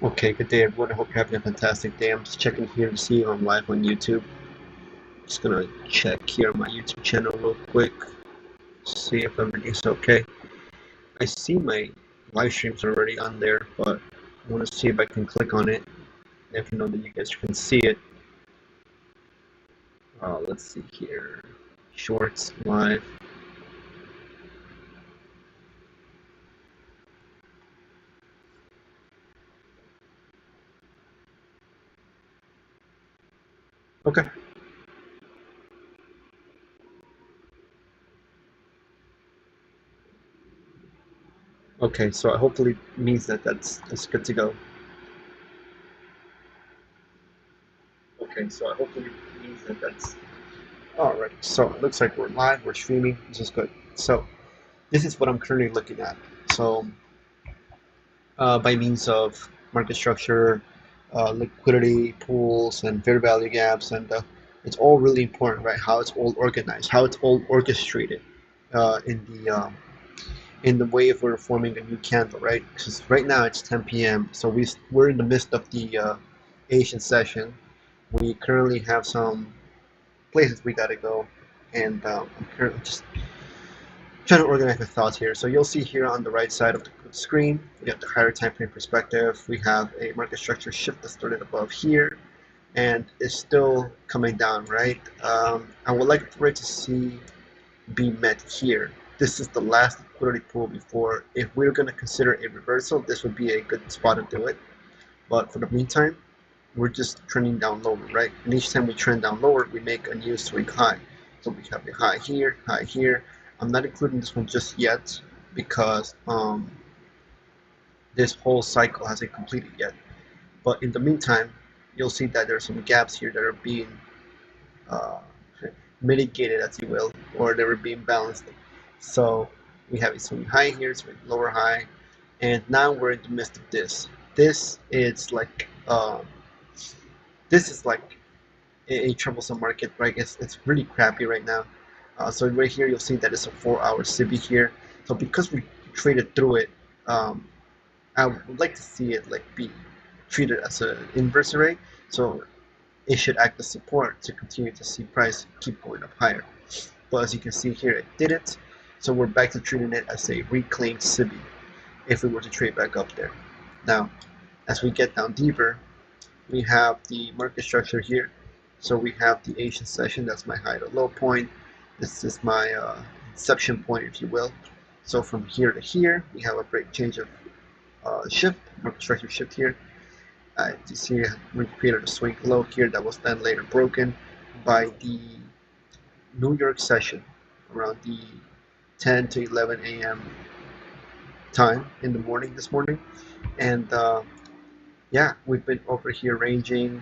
Okay, good day everyone. I hope you're having a fantastic day. I'm just checking here to see if I'm live on YouTube. Just gonna check here on my YouTube channel real quick, see if everything's okay. I see my live streams already on there, but I want to see if I can click on it. If you know that you guys can see it. Let's see here. Shorts live. Okay. Okay, so hopefully it means that that's good to go. Okay, so hopefully it means that that's alright. So it looks like we're live, we're streaming, this is good. So this is what I'm currently looking at. So by means of market structure, liquidity pools, and fair value gaps, and it's all really important, right? How it's all organized, how it's all orchestrated in the way if we're forming a new candle, right? Because right now it's 10 p.m., so we're in the midst of the Asian session. We currently have some places we gotta go, and I'm currently just trying to organize my thoughts here. So you'll see here on the right side of the screen, we have the higher time frame perspective. We have a market structure shift that started above here and is still coming down, right? I would like for it to see be met here. This is the last liquidity pool before. If we're going to consider a reversal, this would be a good spot to do it. But for the meantime, we're just trending down lower, right? And each time we trend down lower, we make a new swing high. So we have a high here, high here. I'm not including this one just yet because this whole cycle hasn't completed yet. But in the meantime, you'll see that there's some gaps here that are being uh, mitigated, as you will, or they were being balanced. So we have a swing high here, swing lower high, and now we're in the midst of this. This is like this is like a troublesome market, right? It's really crappy right now. So right here, you'll see that it's a 4-hour CB here. So because we traded through it, um, I would like to see it like be treated as an inverse array. So it should act as support to continue to see price keep going up higher. But as you can see here, it didn't. So we're back to treating it as a reclaimed CB if we were to trade back up there. Now, as we get down deeper, we have the market structure here. So we have the Asian session, that's my high to low point. This is my inception point, if you will. So from here to here, we have a break change of shift, market structure shift here. You see we created a swing low here that was then later broken by the New York session around the 10 to 11 a.m. time in the morning this morning. And yeah, we've been over here ranging.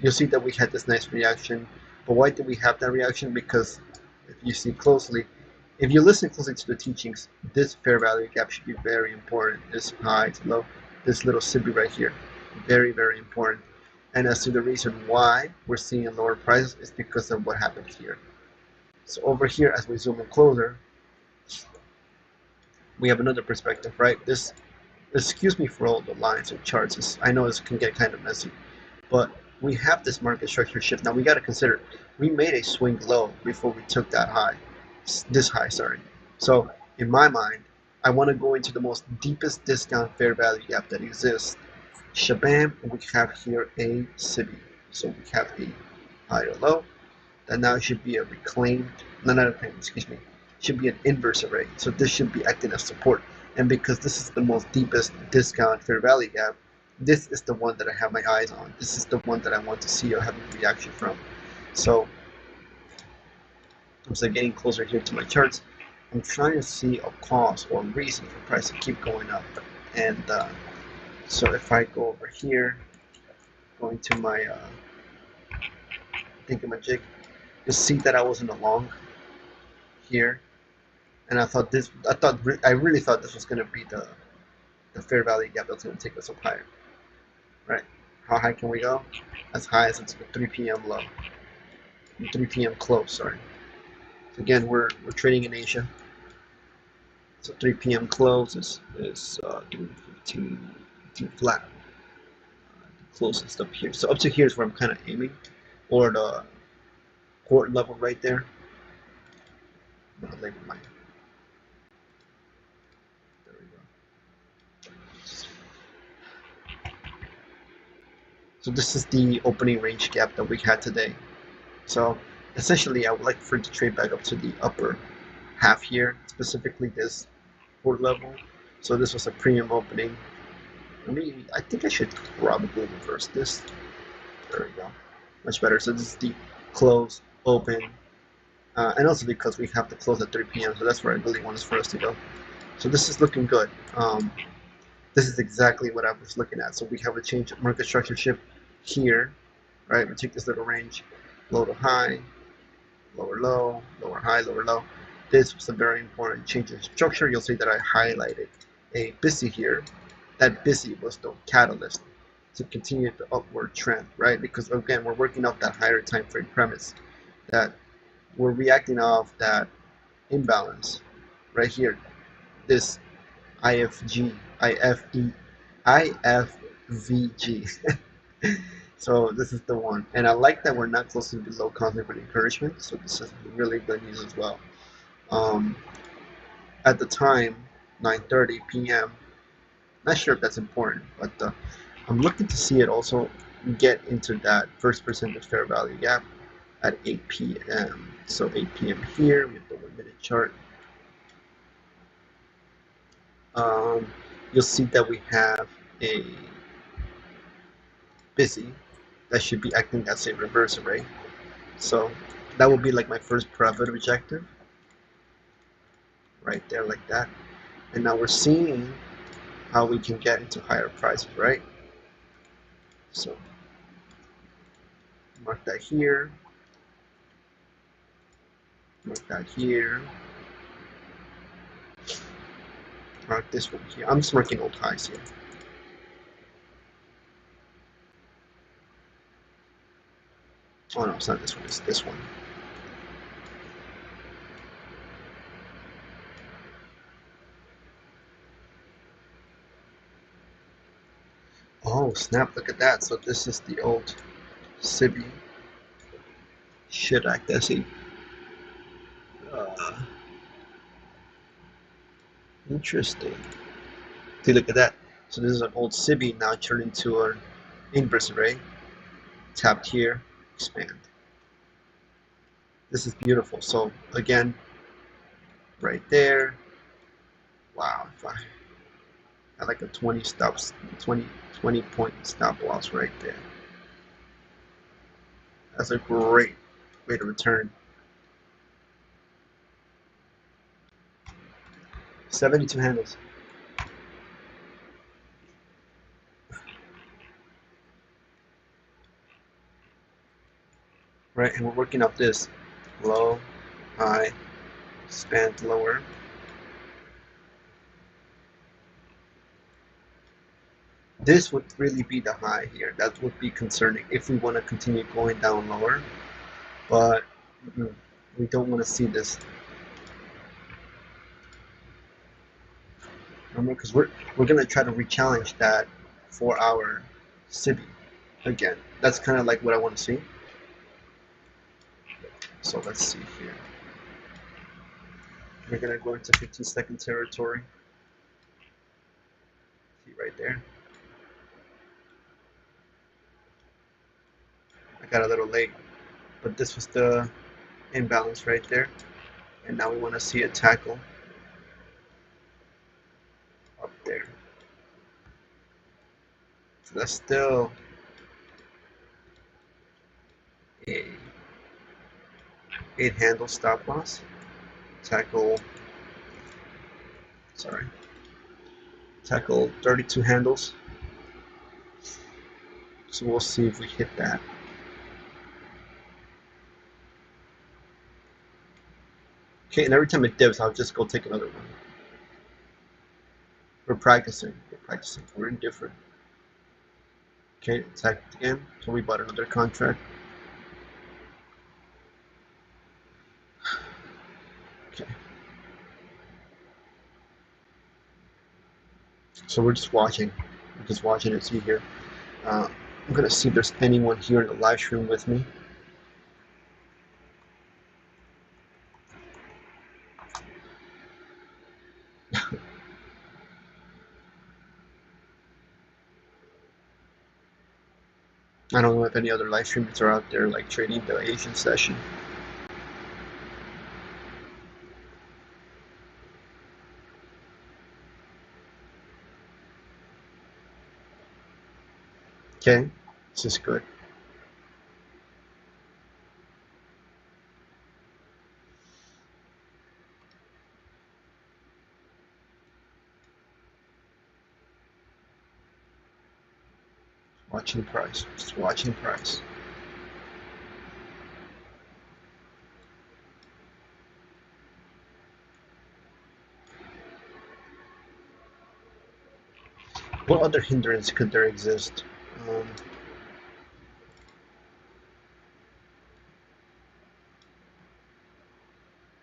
You'll see that we had this nice reaction. But why did we have that reaction? Because if you see closely, if you listen closely to the teachings, this fair value gap should be very important. This high to low, this little CB right here, very, very important. And as to the reason why we're seeing lower prices is because of what happened here. So over here, as we zoom in closer, we have another perspective, right? This, excuse me for all the lines and charts. I know this can get kind of messy, but we have this market structure shift. Now we got to consider we made a swing low before we took that high, this high, sorry. So in my mind, I want to go into the most deepest discount fair value gap that exists. Shabam, we have here a CB. So we have a high or low. That now should be a reclaimed, no, not a reclaimed, excuse me, should be an inverse array. So this should be acting as support. And because this is the most deepest discount fair value gap, this is the one that I have my eyes on. This is the one that I want to see or have a reaction from. So as I'm getting closer here to my charts, I'm trying to see a cause or reason for price to keep going up. And so if I go over here, going to my thingamajig, you'll see that I was in the long here, and I really thought this was going to be the fair value gap that's going to take us up higher, right? How high can we go? As high as it's the 3 p.m. low, 3 p.m. close. Sorry. So again, we're trading in Asia. So 3 p.m. close is 15 flat. closest up here. So up to here is where I'm kind of aiming, or the court level right there. I'm gonna label mine. There we go. So this is the opening range gap that we had today. So essentially, I would like for it to trade back up to the upper half here, specifically this court level. So this was a premium opening. I think I should probably reverse this. There we go. Much better. So this is the close, open, and also because we have to close at 3 p.m. So that's where I really want for us to go. So this is looking good. This is exactly what I was looking at. So we have a change of market structure shift here, right? We take this little range, low to high, lower low, lower high, lower low. This was a very important change in structure. You'll see that I highlighted a busy here. That busy was the catalyst to continue the upward trend, right? Because again, we're working off that higher time frame premise that we're reacting off that imbalance right here. This IFG, IFVG. So this is the one, and I like that we're not closing below conflict with encouragement. So this is really good news as well. At the time, 9:30 p.m. Not sure if that's important, but I'm looking to see it also get into that first percentage fair value gap at 8 p.m. So 8 p.m. here with the 1 minute chart. You'll see that we have a busy that should be acting as a reverse array. So that will be like my first profit objective right there, like that. And now we're seeing how we can get into higher prices, right? So mark that here, mark that here, mark this one here. I'm just marking old highs here. Oh no, it's not this one, it's this one. Oh snap, look at that. So this is the old Sibi. Should act as a interesting. See, look at that. So this is an old Sibi now turned into an inverse array. Tapped here, expand. This is beautiful. So again, right there. Wow, if I had like a 20 point stop loss right there. That's a great way to return. 72 handles. Right, and we're working up this low, high, expand lower. This would really be the high here. That would be concerning if we want to continue going down lower, but we don't want to see this. Remember, because we're gonna try to re-challenge that 4-hour Sibi again. That's kind of like what I want to see. So let's see here. We're gonna go into 15-second territory. See right there. I got a little late, but this was the imbalance right there. And now we want to see a tackle up there. So that's still a 8 handle stop loss. Tackle 32 handles. So we'll see if we hit that. Okay, and every time it dips, I'll just go take another one. We're practicing. We're indifferent. Okay, attacked again. So we bought another contract. Okay. So we're just watching. We're just watching it. See here. I'm gonna see if there's anyone here in the live stream with me. I don't know if any other live streamers are out there like trading the Asian session. Okay, this is good. Watching price, just watching price. What other hindrance could there exist?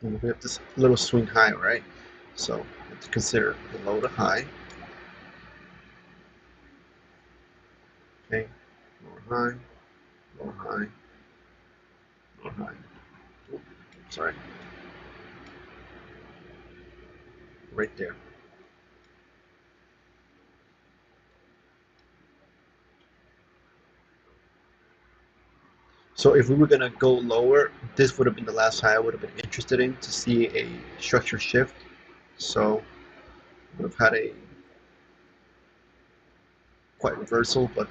We have this little swing high, right? So we have to consider the low to high. Okay, lower high, lower high, lower high. Oops, sorry, right there. So if we were gonna go lower, this would have been the last high I would have been interested in to see a structure shift. So we would have had a quite reversal, but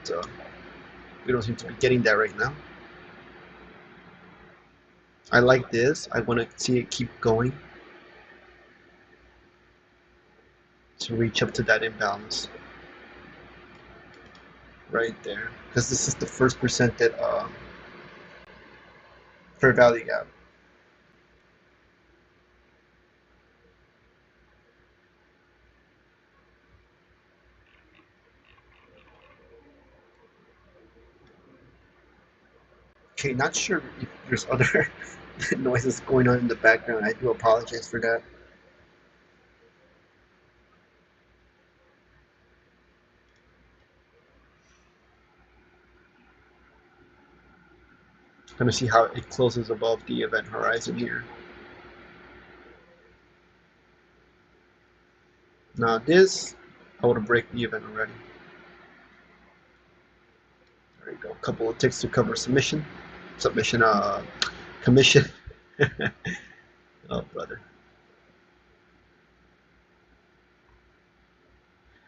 we don't seem to be getting that right now. I like this. I want to see it keep going to reach up to that imbalance right there, because this is the first presented fair value gap. Okay, not sure if there's other noises going on in the background. I do apologize for that. Gonna see how it closes above the event horizon here. Now this, I would have break the event already. There you go. A couple of ticks to cover submission, commission. Oh brother.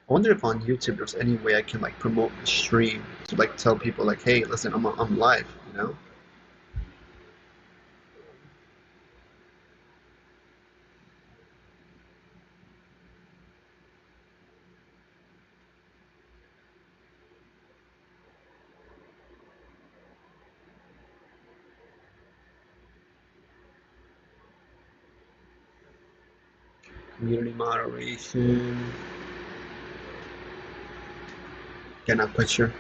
I wonder if on YouTube there's any way I can like promote the stream to like tell people like, hey, listen, I'm live, you know? Community moderation. Yeah, not quite sure.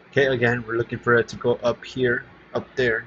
Okay, again, we're looking for it to go up here, up there.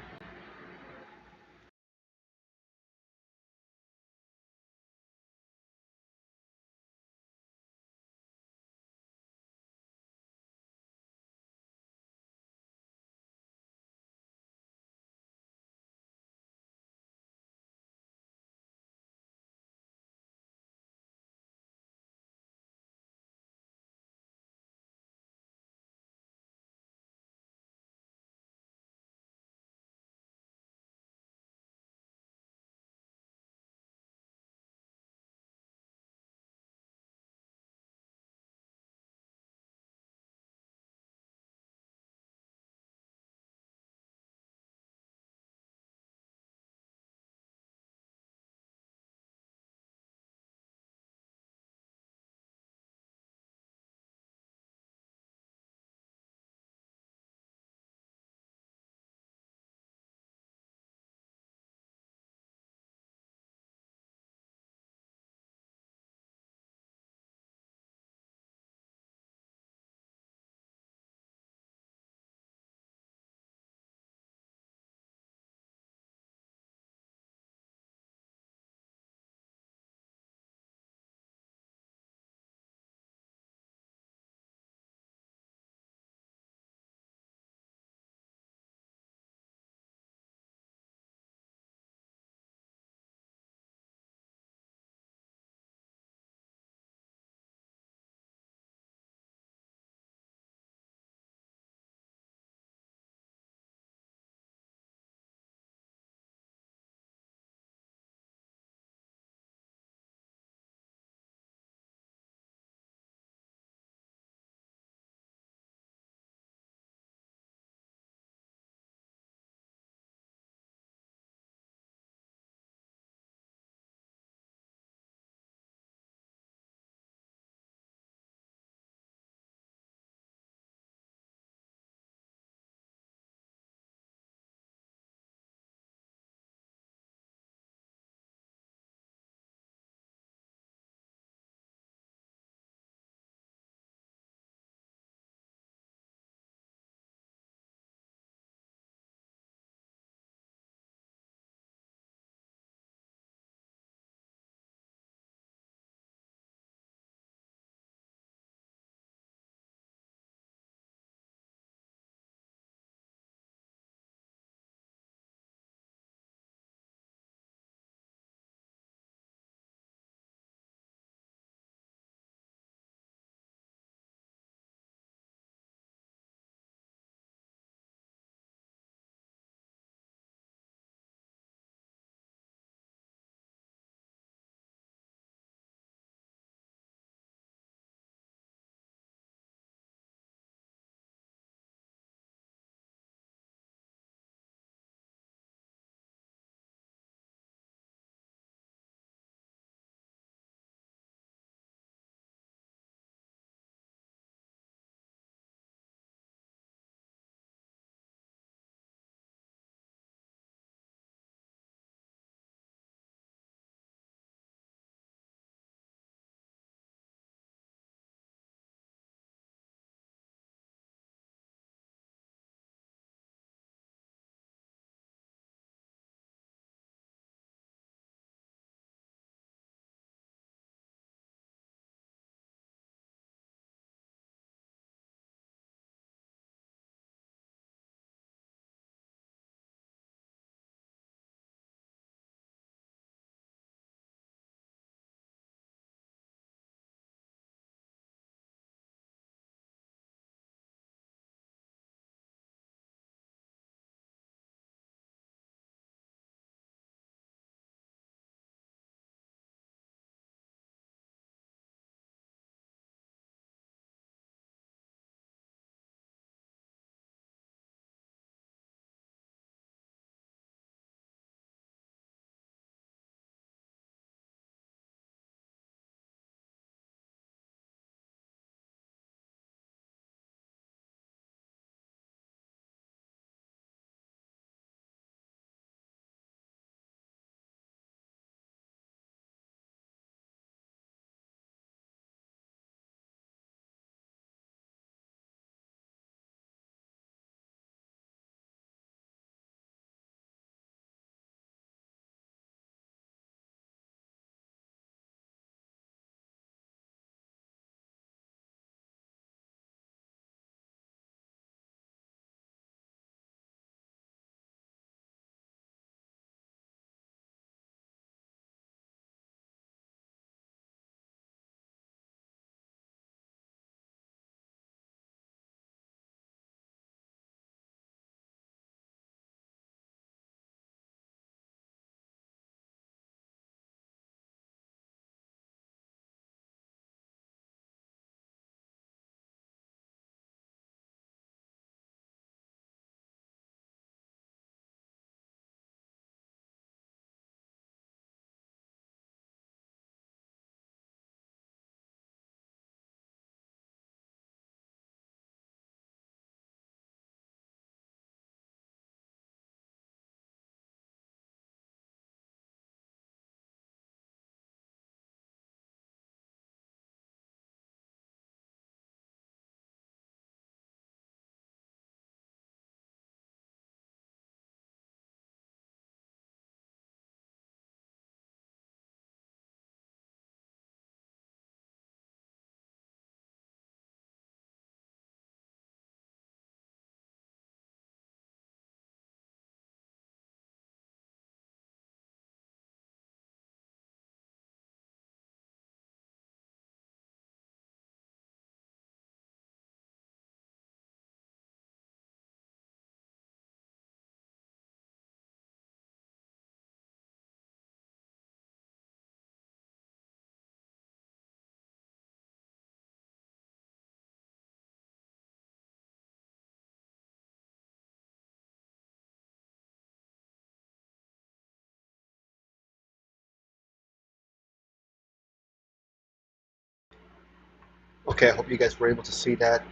Okay, I hope you guys were able to see that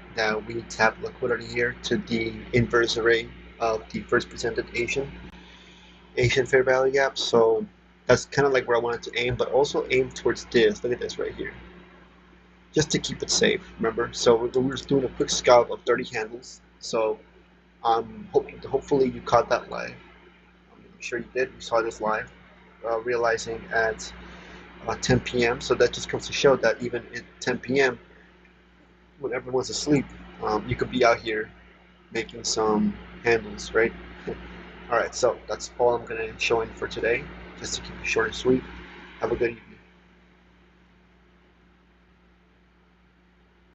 we tapped liquidity here to the inverse array of the first presented Asian fair value gap. So that's kind of like where I wanted to aim, but also aim towards this. Look at this right here, just to keep it safe. Remember, so we're just doing a quick scalp of 30 candles. So hopefully you caught that live. I'm sure you did. You saw this live, realizing at 10 p.m. So that just comes to show that even at 10 p.m. when everyone's asleep, you could be out here making some handles, right? All right, so that's all I'm going to show in for today, just to keep it short and sweet. Have a good evening.